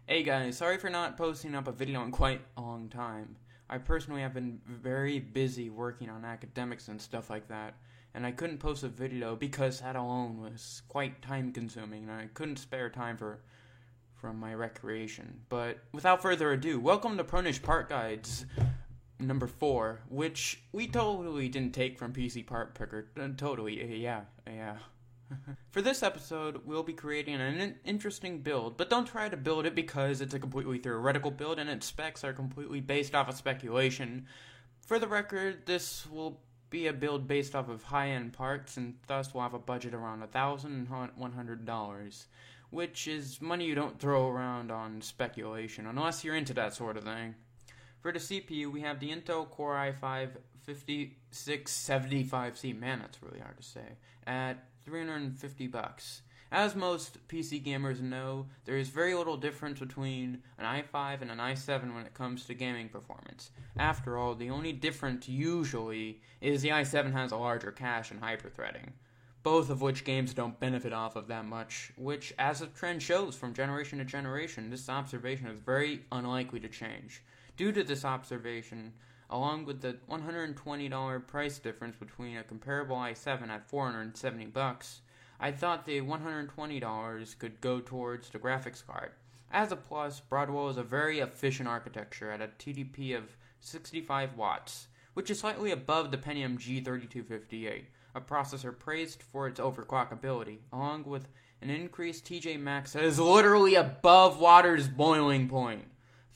Hey guys, sorry for not posting up a video in quite a long time. I personally have been very busy working on academics and stuff like that, and I couldn't post a video because that alone was quite time consuming and I couldn't spare time from my recreation. But without further ado, welcome to Pronish Part Guides number 4, which we totally didn't take from PC Part Picker. Totally, yeah. For this episode, we'll be creating an interesting build, but don't try to build it because it's a completely theoretical build and its specs are completely based off of speculation. For the record, this will be a build based off of high-end parts, and thus will have a budget around $1,100, which is money you don't throw around on speculation, unless you're into that sort of thing. For the CPU, we have the Intel Core i5-5675C, man, that's really hard to say, at $350. As most PC gamers know, there is very little difference between an i5 and an i7 when it comes to gaming performance. After all, the only difference usually is the i7 has a larger cache and hyperthreading, both of which games don't benefit off of that much, which, as the trend shows from generation to generation, this observation is very unlikely to change. Due to this observation, along with the $120 price difference between a comparable i7 at $470, I thought the $120 could go towards the graphics card. As a plus, Broadwell is a very efficient architecture at a TDP of 65 watts, which is slightly above the Pentium G3258, a processor praised for its overclockability, along with an increased TJ Max that is literally above water's boiling point.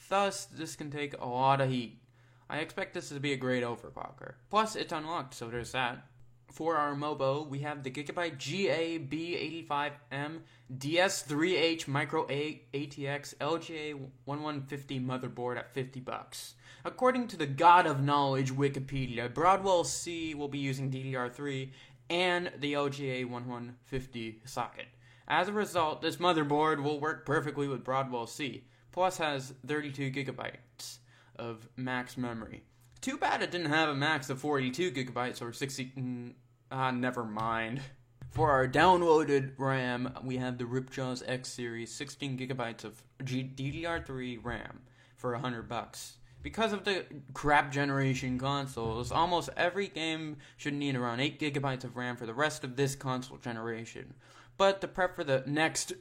Thus, this can take a lot of heat. I expect this to be a great overclocker. Plus, it's unlocked, so there's that. For our MOBO, we have the Gigabyte GAB85M DS3H Micro ATX LGA 1150 motherboard at $50. According to the God of Knowledge Wikipedia, Broadwell C will be using DDR3 and the LGA 1150 socket. As a result, this motherboard will work perfectly with Broadwell C, plus has 32 gigabytes of max memory. Too bad it didn't have a max of 42 gigabytes or 60... never mind. For our downloaded RAM, we have the Ripjaws X Series 16 gigabytes of DDR3 RAM for $100. Because of the crap generation consoles, almost every game should need around 8 gigabytes of RAM for the rest of this console generation. But to prep for the next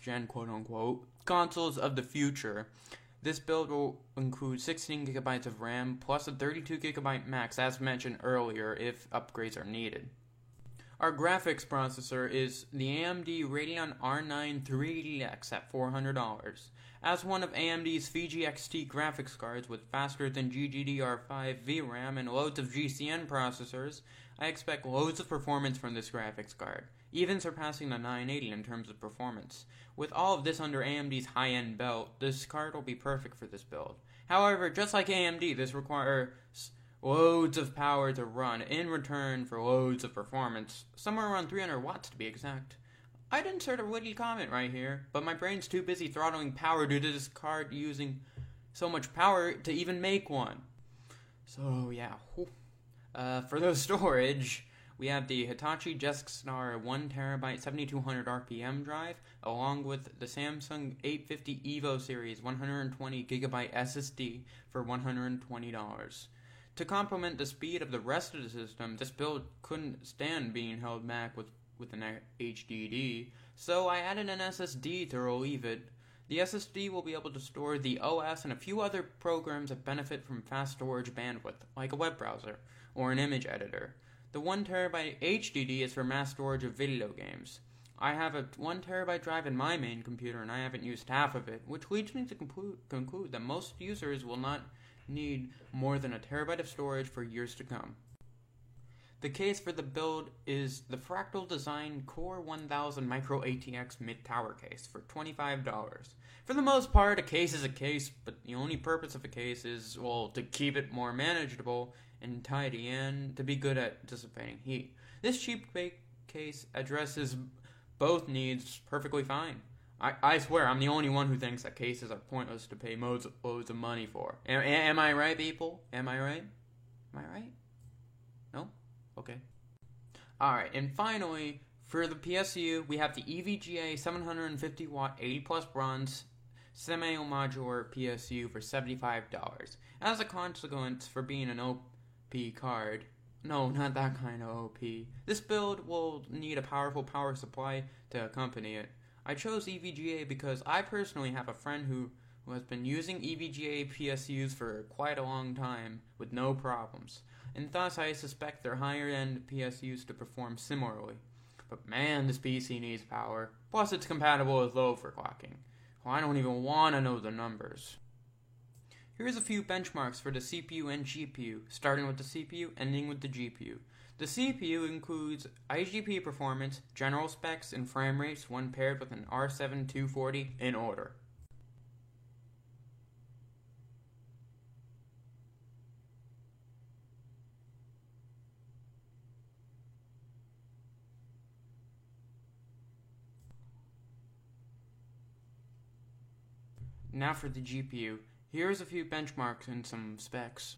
gen quote-unquote consoles of the future, this build will include 16 gigabytes of RAM plus a 32 gigabyte max as mentioned earlier if upgrades are needed. Our graphics processor is the AMD Radeon R9 380X at $400. As one of AMD's Fiji XT graphics cards with faster than GDDR5 VRAM and loads of GCN processors, I expect loads of performance from this graphics card, even surpassing the 980 in terms of performance. With all of this under AMD's high-end belt, this card will be perfect for this build. However, just like AMD, this requires loads of power to run in return for loads of performance, somewhere around 300 watts to be exact. I'd insert a witty comment right here, but my brain's too busy throttling power due to this card using so much power to even make one. So yeah, for the storage, we have the Hitachi Geskstar 1TB 7200 RPM drive, along with the Samsung 850 EVO series 120GB SSD for $120. To complement the speed of the rest of the system, this build couldn't stand being held back with an HDD, so I added an SSD to relieve it. The SSD will be able to store the OS and a few other programs that benefit from fast storage bandwidth, like a web browser or an image editor. The 1TB HDD is for mass storage of video games. I have a 1TB drive in my main computer and I haven't used half of it, which leads me to conclude that most users will not need more than a terabyte of storage for years to come. The case for the build is the Fractal Design Core 1000 Micro ATX mid-tower case for $25. For the most part, a case is a case, but the only purpose of a case is, well, to keep it more manageable and tidy and to be good at dissipating heat. This cheap case addresses both needs perfectly fine. I swear, I'm the only one who thinks that cases are pointless to pay loads of money for. Am I right, people? Am I right? Am I right? No? Okay. Alright, and finally, for the PSU, we have the EVGA 750 watt 80 plus bronze semi-modular PSU for $75. As a consequence for being an OP card, no, not that kind of OP, this build will need a powerful power supply to accompany it. I chose EVGA because I personally have a friend who has been using EVGA PSUs for quite a long time with no problems, and thus I suspect their higher end PSUs to perform similarly. But man, this PC needs power. Plus it's compatible with low overclocking. Well, I don't even want to know the numbers. Here's a few benchmarks for the CPU and GPU, starting with the CPU, ending with the GPU. The CPU includes IGP performance, general specs, and frame rates when paired with an R7 240 in order. Now for the GPU. Here's a few benchmarks and some specs.